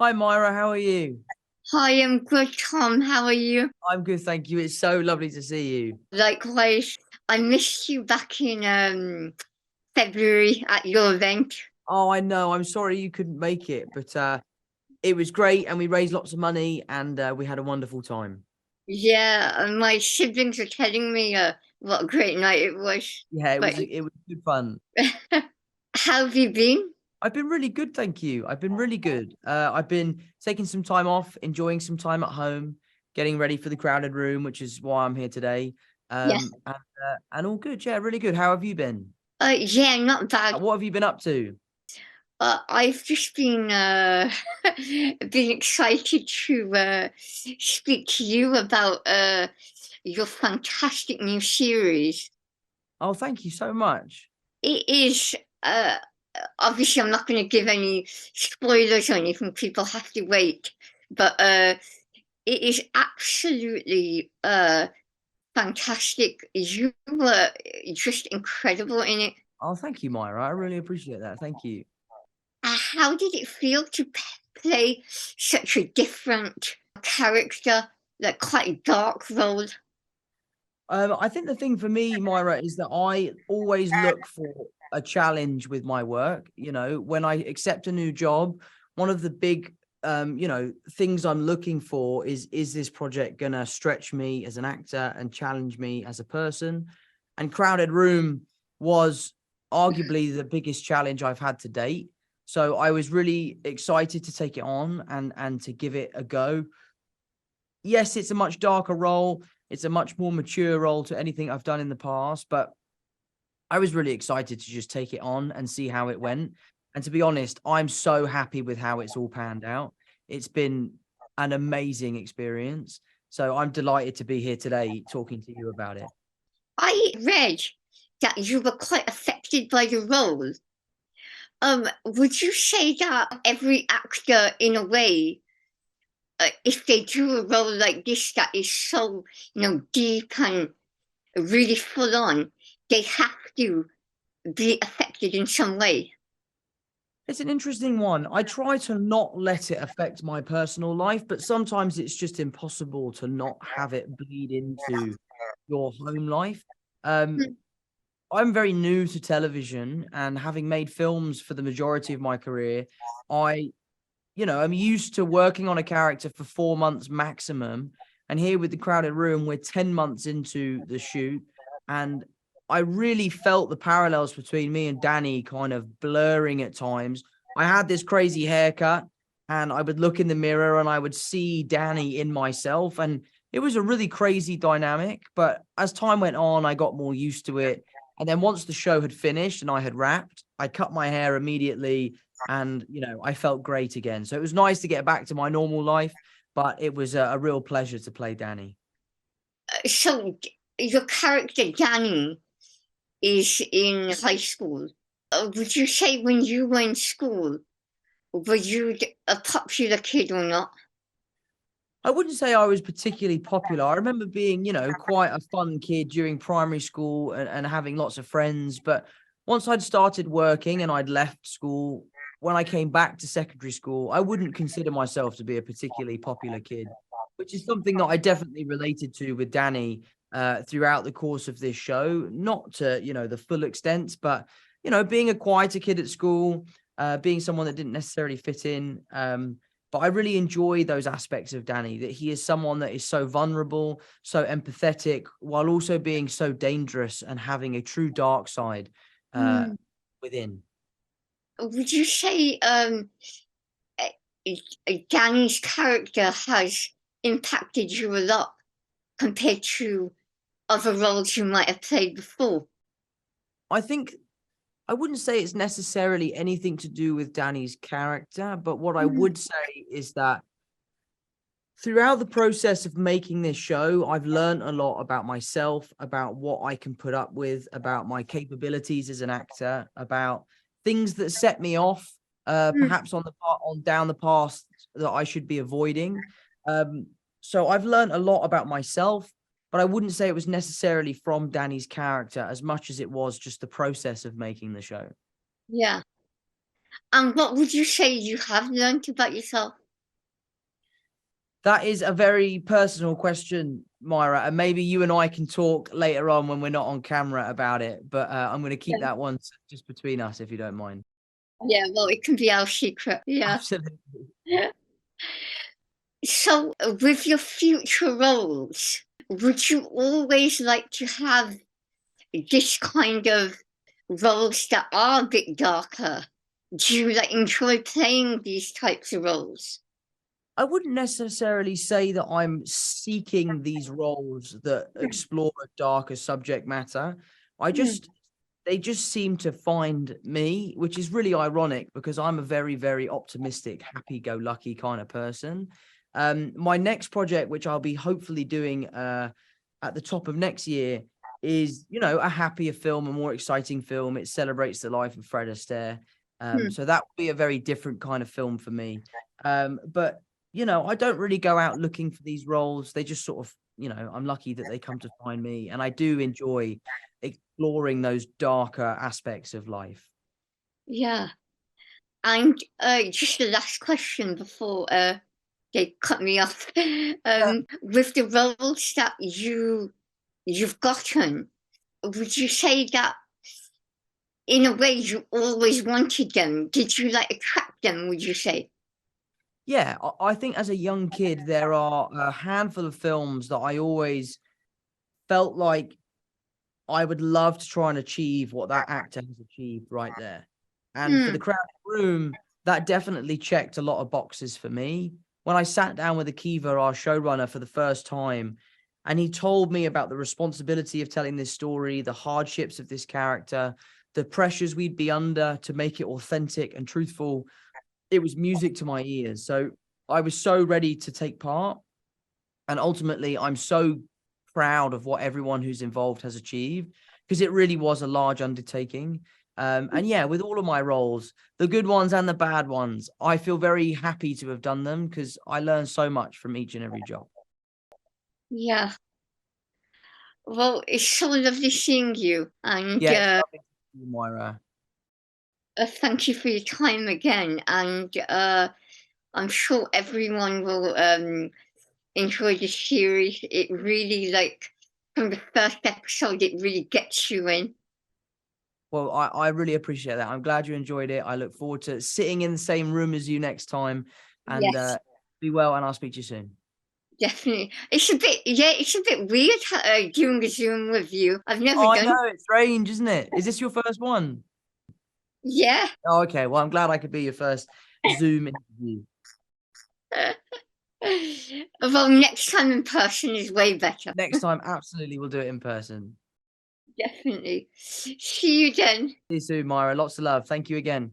Hi Myra, how are you? Hi, I'm good, Tom. How are you? I'm good, thank you. It's so lovely to see you. Likewise, I missed you back in February at your event. Oh, I know. I'm sorry you couldn't make it, but it was great and we raised lots of money and we had a wonderful time. Yeah, and my siblings are telling me what a great night it was. Yeah, it But was it was good fun. how have you been? I've been really good, thank you. I've been really good. I've been taking some time off, enjoying some time at home, getting ready for the crowded room, which is why I'm here today. Yeah. And all good. Yeah, really good. How have you been? Yeah, not bad. What have you been up to? I've just been been excited to speak to you about your fantastic new series. Oh, thank you so much. It is obviously I'm not going to give any spoilers or anything. People have to wait, but it is absolutely fantastic. You were just incredible in it. Oh, thank you, Myra. I really appreciate that. Thank you. How did it feel to play such a different character, like quite a dark role? I think the thing for me, Myra, is that I always look for a challenge with my work. You know, when I accept a new job, one of the big, things I'm looking for is this project gonna stretch me as an actor and challenge me as a person? And Crowded Room was arguably the biggest challenge I've had to date. So I was really excited to take it on and to give it a go. Yes, it's a much darker role. It's a much more mature role to anything I've done in the past, but I was really excited to just take it on and see how it went. And to be honest, I'm so happy with how it's all panned out. It's been an amazing experience. So I'm delighted to be here today talking to you about it. I read that you were quite affected by the role. Would you say that every actor, in a way, if they do a role like this that is so, deep and really full on, they have to be affected in some way? It's an interesting one. I try to not let it affect my personal life, but sometimes it's just impossible to not have it bleed into your home life. Um, Mm. I'm very new to television, and having made films for the majority of my career, I, I'm used to working on a character for 4 months maximum. And here with the crowded room, we're 10 months into the shoot. And I really felt the parallels between me and Danny kind of blurring at times. I had this crazy haircut, and I would look in the mirror and I would see Danny in myself. And it was a really crazy dynamic. But as time went on, I got more used to it. And then once the show had finished and I had wrapped, I cut my hair immediately and I felt great again. So it was nice to get back to my normal life, but it was a real pleasure to play Danny. So your character Danny is in high school. Would you say when you were in school, were you a popular kid or not? I wouldn't say I was particularly popular. I remember being, quite a fun kid during primary school and having lots of friends. But once I'd started working and I'd left school, when I came back to secondary school, I wouldn't consider myself to be a particularly popular kid, which is something that I definitely related to with Danny throughout the course of this show. Not to, the full extent, but, being a quieter kid at school, being someone that didn't necessarily fit in. But I really enjoy those aspects of Danny, that he is someone that is so vulnerable, so empathetic, while also being so dangerous and having a true dark side uh, Hmm. within. Would you say uh, Danny's character has impacted you a lot compared to other roles you might have played before? I think I wouldn't say it's necessarily anything to do with Danny's character, but what I Mm. would say is that throughout the process of making this show, I've learned a lot about myself, about what I can put up with, about my capabilities as an actor, about things that set me off, Mm. perhaps on down the path that I should be avoiding. Um, so I've learned a lot about myself, but I wouldn't say it was necessarily from Danny's character as much as it was just the process of making the show. Yeah. And what would you say you have learned about yourself? That is a very personal question, Myra, and maybe you and I can talk later on when we're not on camera about it. But I'm going to keep that one just between us, if you don't mind. Yeah, well, it can be our secret. Yeah. Absolutely. So, with your future roles, would you always like to have this kind of roles that are a bit darker? Do you like enjoy playing these types of roles? I wouldn't necessarily say that I'm seeking these roles that explore a darker subject matter. They just seem to find me, which is really ironic because I'm a very, very optimistic, happy-go-lucky kind of person. My next project, which I'll be hopefully doing at the top of next year, is, a happier film, a more exciting film. It celebrates the life of Fred Astaire. So that will be a very different kind of film for me. But I don't really go out looking for these roles. They just sort of, I'm lucky that they come to find me. And I do enjoy exploring those darker aspects of life. Yeah. And just the last question before they cut me off. With the roles that you've gotten, would you say that in a way you always wanted them? Did you like attract them, would you say? Yeah, I think as a young kid, there are a handful of films that I always felt like I would love to try and achieve what that actor has achieved right there. And for The Crowded Room, that definitely checked a lot of boxes for me. When I sat down with Akiva, our showrunner, for the first time, and he told me about the responsibility of telling this story, the hardships of this character, the pressures we'd be under to make it authentic and truthful, it was music to my ears. So I was so ready to take part. And ultimately, I'm so proud of what everyone who's involved has achieved, because it really was a large undertaking. And yeah, with all of my roles, the good ones and the bad ones, I feel very happy to have done them because I learned so much from each and every job. Yeah. Well, it's so lovely seeing you, and Yeah, it's lovely to see you, Myra. thank you for your time again. And I'm sure everyone will enjoy the series. It really, like, from the first episode, it really gets you in. Well, I really appreciate that. I'm glad you enjoyed it. I look forward to sitting in the same room as you next time. And Yes, be well, and I'll speak to you soon. definitely. It's a bit weird doing a Zoom with you. I've never Oh, I done. know, it's strange, isn't it? Is this your first one? Yeah. Oh, okay. Well, I'm glad I could be your first Zoom interview. Well, next time in person is way better. Next time, absolutely, we'll do it in person. Definitely. See you then. See you soon, Myra. Lots of love. Thank you again.